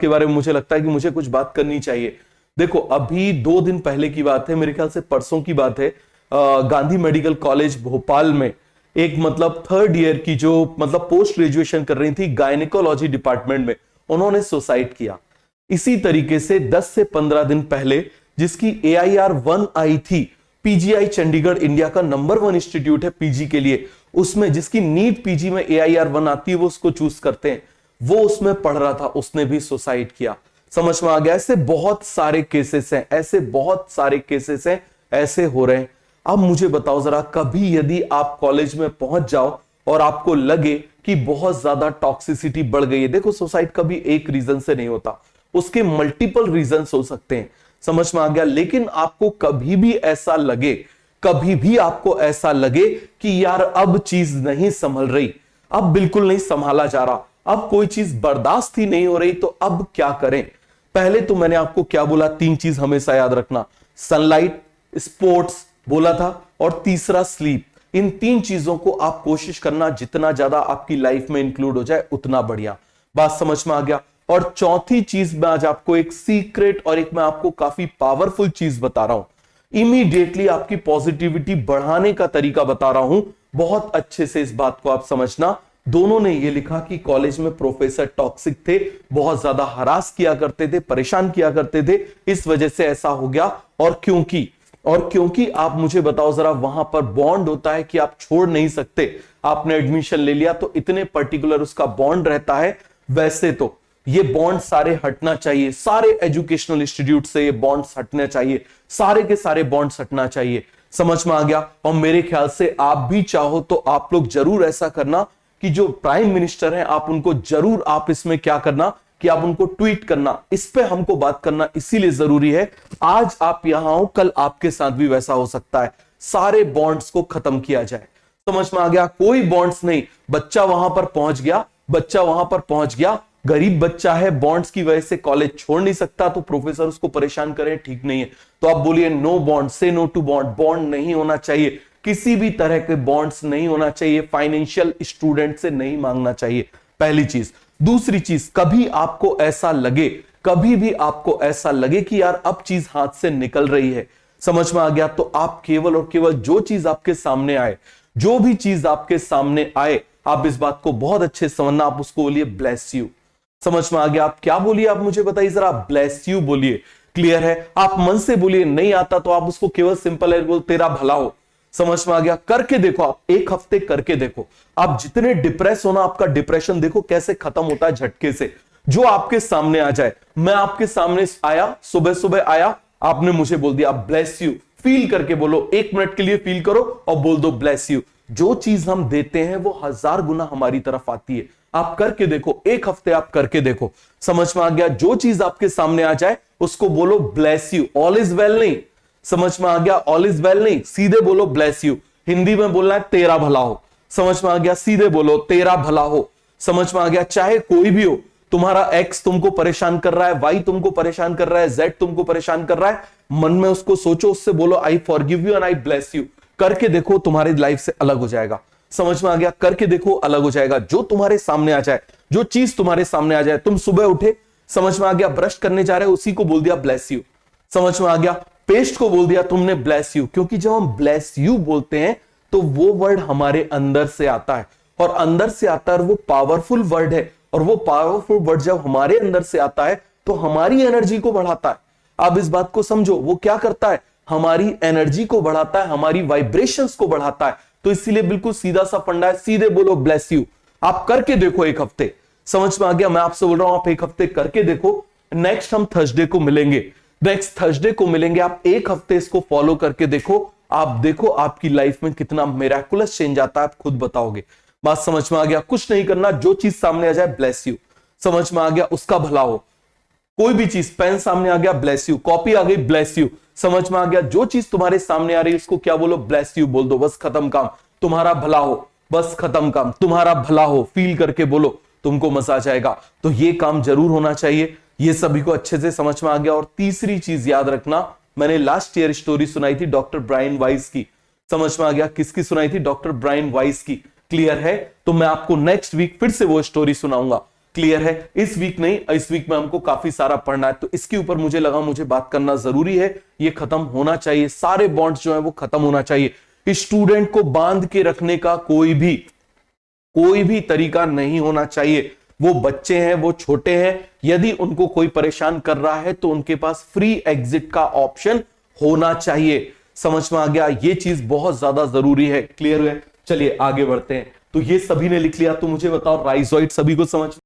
के बारे में मुझे लगता है कि मुझे कुछ बात करनी चाहिए। देखो, अभी 2 दिन पहले की बात है, मेरे ख्याल से परसों की बात है, गांधी मेडिकल कॉलेज भोपाल में एक मतलब 3rd ईयर की जो मतलब पोस्ट ग्रेजुएशन कर रही थी गायनेकोलॉजी डिपार्टमेंट में, उन्होंने सुसाइड किया। इसी तरीके से 10 से 15 दिन पहले जिसकी AIR 1 आई थी, PGI चंडीगढ़ इंडिया का नंबर 1 इंस्टीट्यूट है पीजी के लिए, उसमें जिसकी नीट पीजी में AIR 1 आती है वो उसको चूज करते हैं, वो उसमें पढ़ रहा था, उसने भी सुसाइड किया। समझ में आ गया? ऐसे बहुत सारे केसेस हैं, ऐसे बहुत सारे केसेस हैं, ऐसे हो रहे हैं। अब मुझे बताओ जरा, कभी यदि आप कॉलेज में पहुंच जाओ और आपको लगे कि बहुत ज्यादा टॉक्सिसिटी बढ़ गई है, देखो सुसाइड कभी एक रीजन से नहीं होता, उसके मल्टीपल रीजन हो सकते हैं। समझ में आ गया? लेकिन आपको कभी भी ऐसा लगे, कभी भी आपको ऐसा लगे कि यार अब चीज नहीं संभल रही, अब बिल्कुल नहीं संभाला जा रहा, अब कोई चीज बर्दाश्त ही नहीं हो रही, तो अब क्या करें? पहले तो मैंने आपको क्या बोला, 3 चीज हमेशा याद रखना, सनलाइट, स्पोर्ट्स बोला था, और तीसरा स्लीप। इन 3 चीजों को आप कोशिश करना जितना ज्यादा आपकी लाइफ में इंक्लूड हो जाए उतना बढ़िया। बात समझ में आ गया? और चौथी चीज मैं आज आपको एक सीक्रेट और एक मैं आपको काफी पावरफुल चीज बता रहा हूं, इमीडिएटली आपकी पॉजिटिविटी बढ़ाने का तरीका बता रहा हूं। बहुत अच्छे से इस बात को आप समझना। दोनों ने यह लिखा कि कॉलेज में प्रोफेसर टॉक्सिक थे, बहुत ज्यादा हरास किया करते थे, परेशान किया करते थे, इस वजह से ऐसा हो गया। और क्योंकि आप मुझे बताओ जरा, वहां पर बॉन्ड होता है कि आप छोड़ नहीं सकते। आपने एडमिशन ले लिया तो इतने पर्टिकुलर उसका बॉन्ड रहता है। वैसे तो ये बॉन्ड सारे हटना चाहिए, सारे एजुकेशनल इंस्टीट्यूट से ये बॉन्ड्स हटने चाहिए, सारे के सारे बॉन्ड्स हटना चाहिए। समझ में आ गया? और मेरे ख्याल से आप भी चाहो तो आप लोग जरूर ऐसा करना कि जो प्राइम मिनिस्टर हैं आप उनको जरूर, आप इसमें क्या करना कि आप उनको ट्वीट करना, इस पे हमको बात करना इसीलिए जरूरी है। आज आप यहां हो, कल आपके साथ भी वैसा हो सकता है, सारे बॉन्ड्स को खत्म किया जाए। समझ में आ गया? कोई बॉन्ड्स नहीं। बच्चा वहां पर पहुंच गया, बच्चा वहां पर पहुंच गया, गरीब बच्चा है, बॉन्ड्स की वजह से कॉलेज छोड़ नहीं सकता, तो प्रोफेसर उसको परेशान करें, ठीक नहीं है। तो आप बोलिए नो बॉन्ड, से नो टू बॉन्ड, बॉन्ड नहीं होना चाहिए, किसी भी तरह के बॉन्ड्स नहीं होना चाहिए, फाइनेंशियल स्टूडेंट से नहीं मांगना चाहिए, पहली चीज। दूसरी चीज, कभी आपको ऐसा लगे, कभी भी आपको ऐसा लगे कि यार अब चीज हाथ से निकल रही है, समझ में आ गया, तो आप केवल और केवल जो चीज आपके सामने आए, जो भी चीज आपके सामने आए, आप इस बात को बहुत अच्छे से समझना, आप उसको बोलिए ब्लेस यू। समझ में आ गया? आप क्या बोलिए, आप मुझे बताइए जरा, ब्लेस यू बोलिए। क्लियर है? आप मन से बोलिए, नहीं आता तो आप उसको केवल सिंपल है बोल तेरा भला हो। समझ में आ गया? करके देखो, आप 1 हफ्ते करके देखो, आप जितने डिप्रेस हो ना, आपका डिप्रेशन देखो कैसे खत्म होता है झटके से। जो आपके सामने आ जाए, मैं आपके सामने आया, सुबह सुबह आया, आपने मुझे बोल दिया ब्लेस यू, फील करके बोलो, 1 मिनट के लिए फील करो और बोल दो ब्लेस यू। जो चीज हम देते हैं वो 1000 गुना हमारी तरफ आती है। आप करके देखो, 1 हफ्ते आप करके देखो, समझ में आ गया? जो चीज आपके सामने आ जाए उसको बोलो bless you. All is well नहीं, समझ में आ गया? ऑल इज वेल नहीं, सीधे बोलो ब्लेस यू। हिंदी में बोलना है तेरा भला हो, समझ में आ गया? सीधे बोलो तेरा भला हो, समझ में आ गया? चाहे कोई भी हो, तुम्हारा एक्स तुमको परेशान कर रहा है, वाई तुमको परेशान कर रहा है, जेड तुमको परेशान कर रहा है, मन में उसको सोचो, उससे बोलो I forgive you and I bless you. करके देखो, तुम्हारी लाइफ से अलग हो जाएगा। समझ में आ गया? करके देखो, अलग हो जाएगा। जो तुम्हारे सामने आ जाए, जो चीज तुम्हारे सामने आ जाए, तुम सुबह उठे, समझ में आ गया, ब्रश करने जा रहे हो, उसी को बोल दिया ब्लेस यू। समझ में आ गया? पेस्ट को बोल दिया तुमने ब्लेस यू, क्योंकि जब हम ब्लेस यू बोलते हैं तो वो वर्ड हमारे अंदर से आता है, और अंदर से आता है, वो पावरफुल वर्ड है, और वो पावरफुल वर्ड जब हमारे अंदर से आता है तो हमारी एनर्जी को बढ़ाता है। आप इस बात को समझो, वो क्या करता है, हमारी एनर्जी को बढ़ाता है, हमारी वाइब्रेशंस को बढ़ाता है। तो इसीलिए बिल्कुल सीधा सा फंडा है, सीधे बोलो ब्लेस यू। आप करके देखो 1 हफ्ते, समझ में आ गया? मैं आपसे बोल रहा हूं आप 1 हफ्ते करके देखो। नेक्स्ट हम थर्सडे को मिलेंगे, नेक्स्ट थर्सडे को मिलेंगे। आप 1 हफ्ते इसको फॉलो करके देखो, आप देखो आपकी लाइफ में कितना मिराकुलस चेंज आता है, आप खुद बताओगे। बात समझ में आ गया? कुछ नहीं करना, जो चीज सामने आ जाए ब्लेस यू। समझ में आ गया? उसका भला हो। कोई भी चीज, पेन सामने आ गया ब्लेस यू, कॉपी आ गई ब्लेस यू। समझ में आ गया? जो चीज तुम्हारे सामने आ रही है उसको क्या बोलो, ब्लेस यू बोल दो, बस खत्म काम, तुम्हारा भला हो, बस खत्म काम, तुम्हारा भला हो, फील करके बोलो, तुमको मजा आ जाएगा। तो ये काम जरूर होना चाहिए। ये सभी को अच्छे से समझ में आ गया। और तीसरी चीज याद रखना, मैंने लास्ट ईयर स्टोरी सुनाई थी डॉक्टर ब्रायन वाइस की, समझ में आ गया? किसकी सुनाई थी? डॉक्टर ब्रायन वाइस की। क्लियर है? तो मैं आपको नेक्स्ट वीक फिर से वो स्टोरी सुनाऊंगा। क्लियर है? इस वीक नहीं, इस वीक में हमको काफी सारा पढ़ना है, तो इसके ऊपर मुझे लगा मुझे बात करना जरूरी है। ये खत्म होना चाहिए, सारे बॉन्ड्स जो है वो खत्म होना चाहिए। स्टूडेंट को बांध के रखने का कोई भी तरीका नहीं होना चाहिए। वो बच्चे हैं, वो छोटे हैं, यदि उनको कोई परेशान कर रहा है तो उनके पास फ्री एग्जिट का ऑप्शन होना चाहिए। समझ में आ गया? ये चीज बहुत ज्यादा जरूरी है। क्लियर है? चलिए आगे बढ़ते हैं। तो ये सभी ने लिख लिया, तो मुझे बताओ राइजोइड सभी को समझ